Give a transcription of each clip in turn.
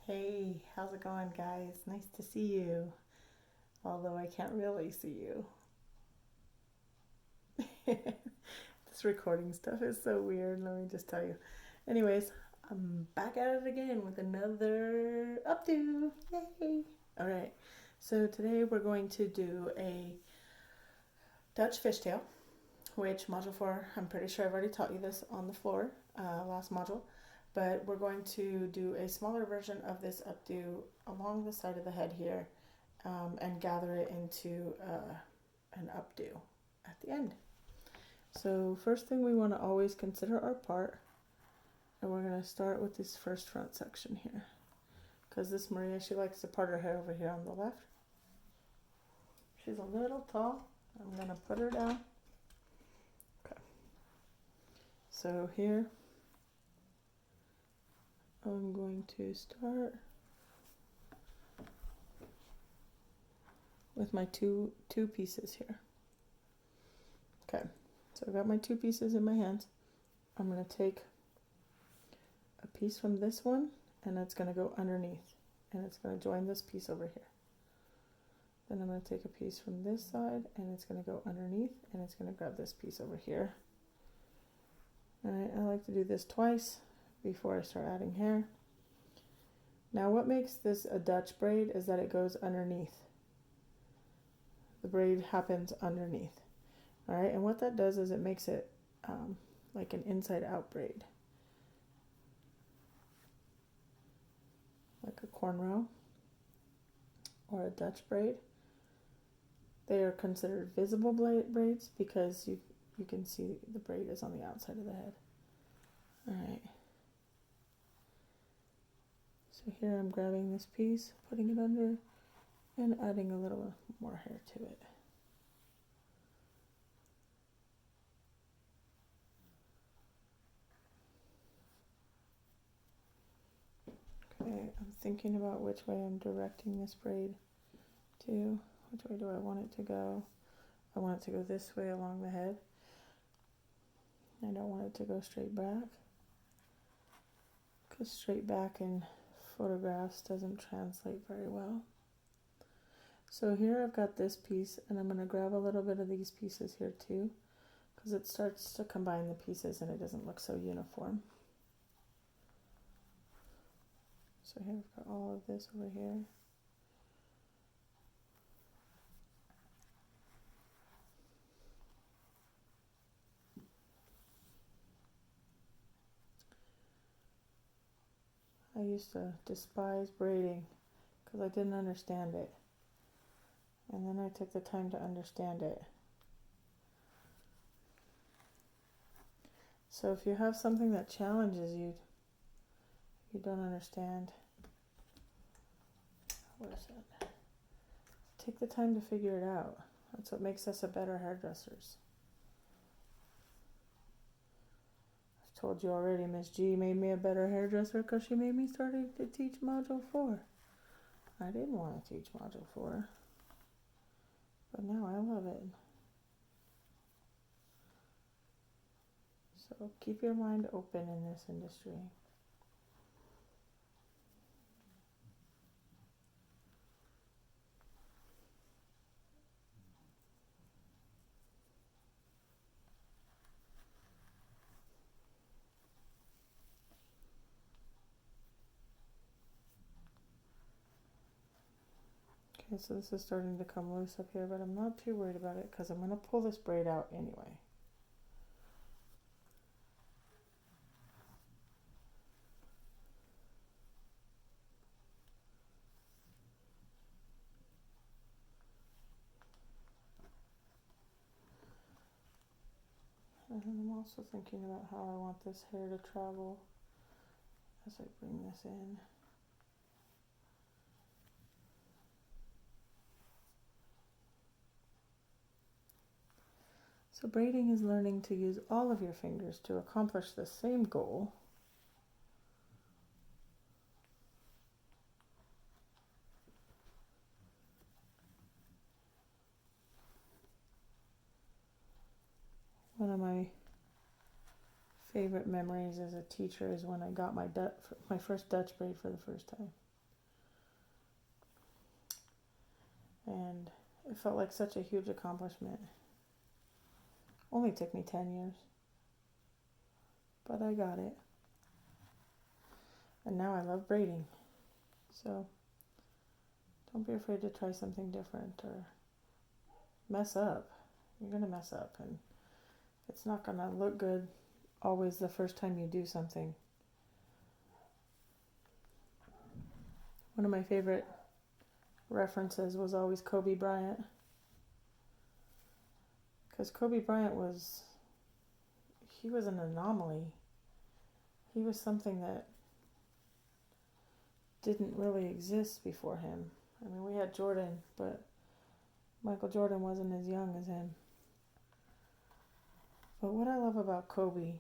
Hey, how's it going, guys? Nice to see you. Although I can't really see you. This recording stuff is so weird, let me just tell you. Anyways, I'm back at it again with another updo. Yay! Alright, so today we're going to do a Dutch fishtail, which module 4, I'm pretty sure I've already taught you this on the floor, last module. But we're going to do a smaller version of this updo along the side of the head here, and gather it into an updo at the end. So first thing, we want to always consider our part, and we're going to start with this first front section here, because this Maria, she likes to part her hair over here on the left. She's a little tall. I'm going to put her down. Okay. So here I'm going to start with my two pieces here. Okay, so I've got my two pieces in my hands. I'm going to take a piece from this one, and it's going to go underneath, and it's going to join this piece over here. Then I'm going to take a piece from this side, and it's going to go underneath, and it's going to grab this piece over here. Alright, I like to do this twice before I start adding hair. Now what makes this a Dutch braid is that it goes underneath. The braid happens underneath. Alright, and what that does is it makes it like an inside out braid. Like a cornrow or a Dutch braid. They are considered visible braids because you can see the braid is on the outside of the head. Alright. So here I'm grabbing this piece, putting it under, and adding a little more hair to it. Okay, I'm thinking about which way I'm directing this braid to. Which way do I want it to go? I want it to go this way along the head. I don't want it to go straight back, because straight back in photographs doesn't translate very well. So here I've got this piece, and I'm going to grab a little bit of these pieces here too, because it starts to combine the pieces and it doesn't look so uniform. So here I've got all of this over here. I used to despise braiding because I didn't understand it. And then I took the time to understand it. So if you have something that challenges you, you don't understand, where's that? Take the time to figure it out. That's what makes us a better hairdressers. I've told you already, Miss G made me a better hairdresser because she made me start to teach Module 4. I didn't want to teach Module 4, but now I love it. So keep your mind open in this industry. Okay, so this is starting to come loose up here, but I'm not too worried about it because I'm going to pull this braid out anyway. And I'm also thinking about how I want this hair to travel as I bring this in. So braiding is learning to use all of your fingers to accomplish the same goal. One of my favorite memories as a teacher is when I got my first Dutch braid for the first time. And it felt like such a huge accomplishment. Only took me 10 years, but I got it. And now I love braiding. So don't be afraid to try something different or mess up. You're going to mess up, and it's not going to look good always the first time you do something. One of my favorite references was always Kobe Bryant. Because Kobe Bryant he was an anomaly. He was something that didn't really exist before him. I mean, we had Jordan, but Michael Jordan wasn't as young as him. But what I love about Kobe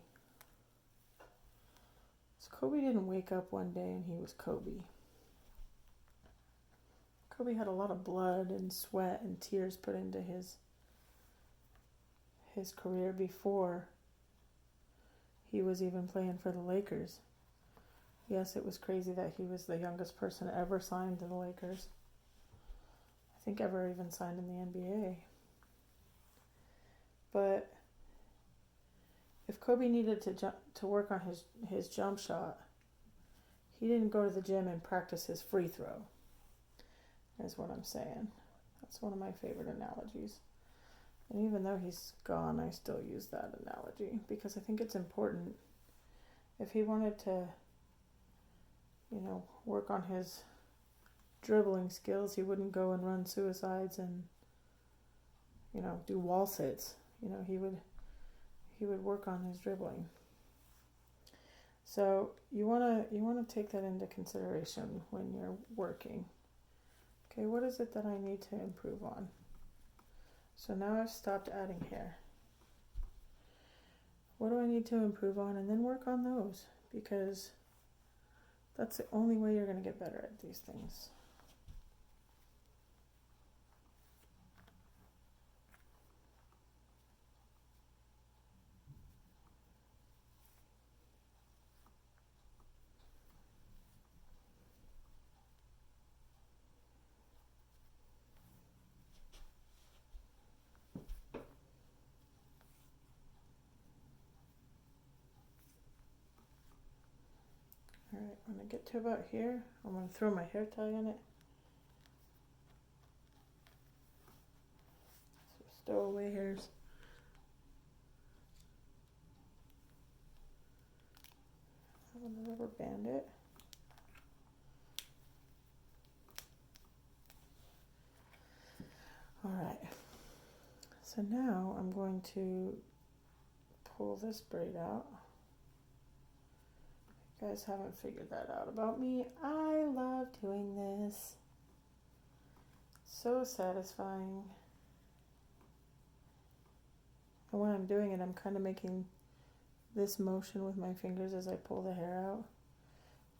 is Kobe didn't wake up one day and he was Kobe. Kobe had a lot of blood and sweat and tears put into his career before he was even playing for the Lakers. Yes, it was crazy that he was the youngest person ever signed to the Lakers. I think ever even signed in the NBA. But if Kobe needed to work on his jump shot, he didn't go to the gym and practice his free throw, is what I'm saying. That's one of my favorite analogies. And even though he's gone, I still use that analogy because I think it's important. If he wanted to, work on his dribbling skills, he wouldn't go and run suicides and, do wall sits. He would work on his dribbling. So you wanna take that into consideration when you're working. Okay, what is it that I need to improve on? So now I've stopped adding hair. What do I need to improve on? And then work on those, because that's the only way you're going to get better at these things. Alright, when I get to about here, I'm going to throw my hair tie in it. So stowaway hairs. I'm going to rubber band it. Alright, so now I'm going to pull this braid out. If you guys haven't figured that out about me, I love doing this. So satisfying. And when I'm doing it, I'm kind of making this motion with my fingers as I pull the hair out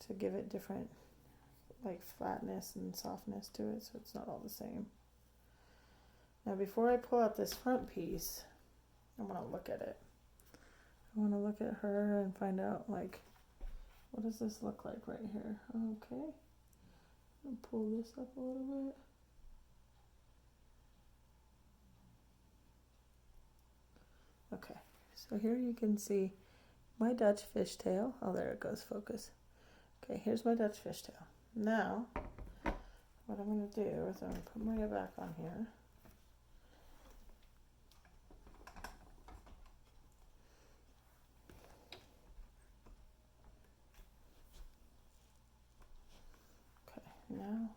to give it different flatness and softness to it, so it's not all the same. Now before I pull out this front piece, I want to look at it. I want to look at her and find out what does this look like right here? Okay. I'll pull this up a little bit. Okay, so here you can see my Dutch fishtail. Oh, there it goes, focus. Okay, here's my Dutch fishtail. Now, what I'm going to do is I'm going to put my hair back on here. Okay, now,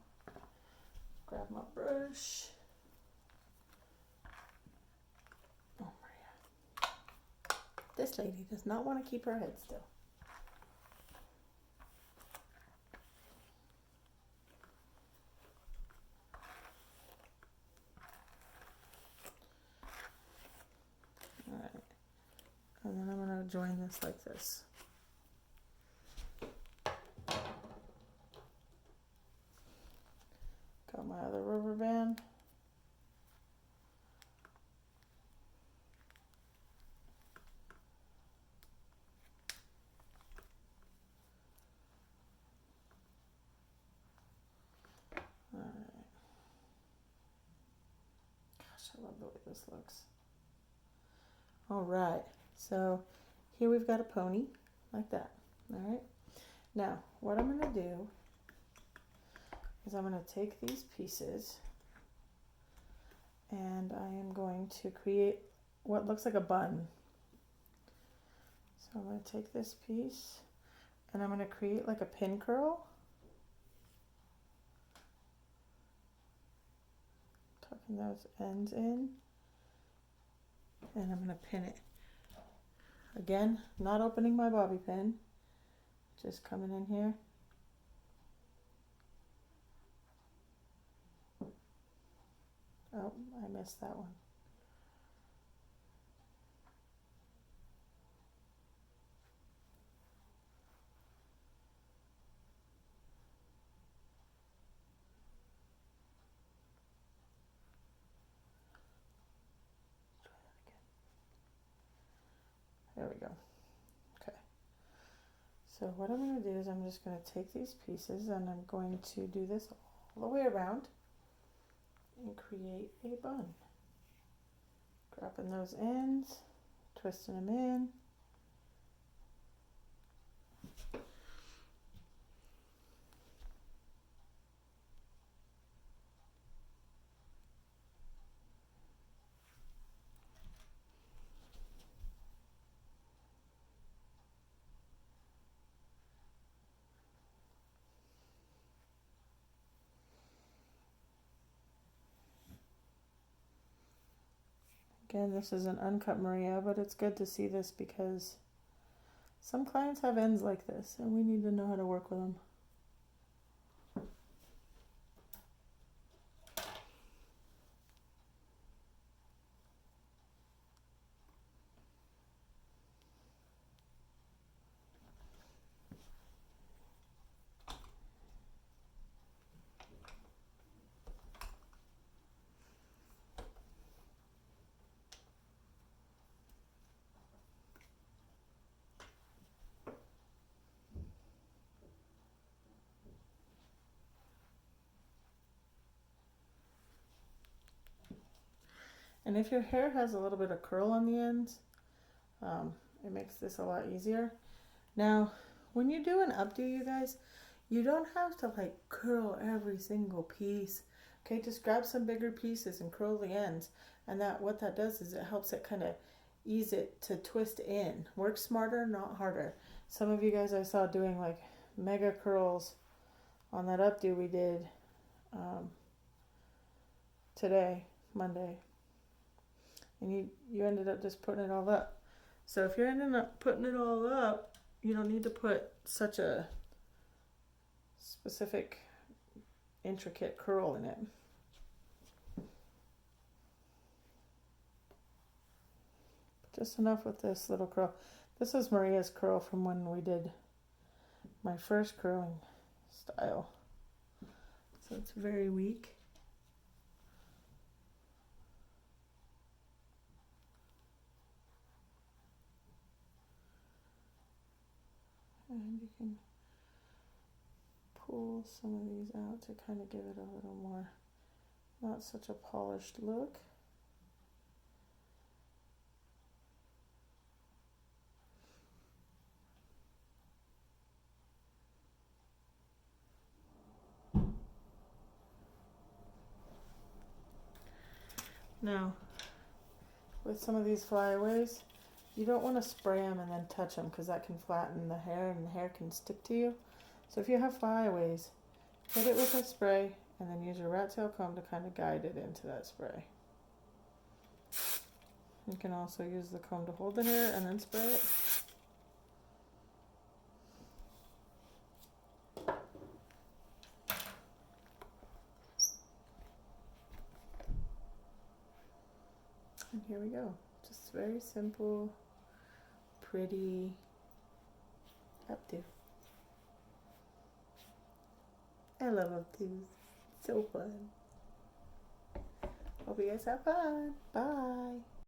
grab my brush. Oh, Maria. This lady does not want to keep her head still. And then I'm going to join this like this. Got my other rubber band. Alright. I love the way this looks. All right, so here we've got a pony like that. All right, now what I'm going to do is I'm going to take these pieces and I am going to create what looks like a bun. So I'm going to take this piece and I'm going to create like a pin curl. Tucking those ends in. And I'm going to pin it. Again, not opening my bobby pin. Just coming in here. Oh, I missed that one. There we go. Okay. So what I'm going to do is I'm just going to take these pieces and I'm going to do this all the way around and create a bun. Grabbing those ends, twisting them in. Again, this is an uncut Maria, but it's good to see this because some clients have ends like this and we need to know how to work with them. And if your hair has a little bit of curl on the ends, it makes this a lot easier. Now, when you do an updo, you guys, you don't have to like curl every single piece. Okay, just grab some bigger pieces and curl the ends. And what that does is it helps it kind of ease it to twist in. Work smarter, not harder. Some of you guys I saw doing like mega curls on that updo we did today, Monday. And you ended up just putting it all up. So if you're ending up putting it all up, you don't need to put such a specific intricate curl in it. Just enough with this little curl. This is Maria's curl from when we did my first curling style. So it's very weak. And you can pull some of these out to kind of give it a little more, not such a polished look. Now, with some of these flyaways, you don't want to spray them and then touch them because that can flatten the hair and the hair can stick to you. So if you have flyaways, hit it with a spray and then use your rat tail comb to kind of guide it into that spray. You can also use the comb to hold the hair and then spray it. And here we go. Just very simple, pretty updo. I love updos. So fun. Hope you guys have fun. Bye.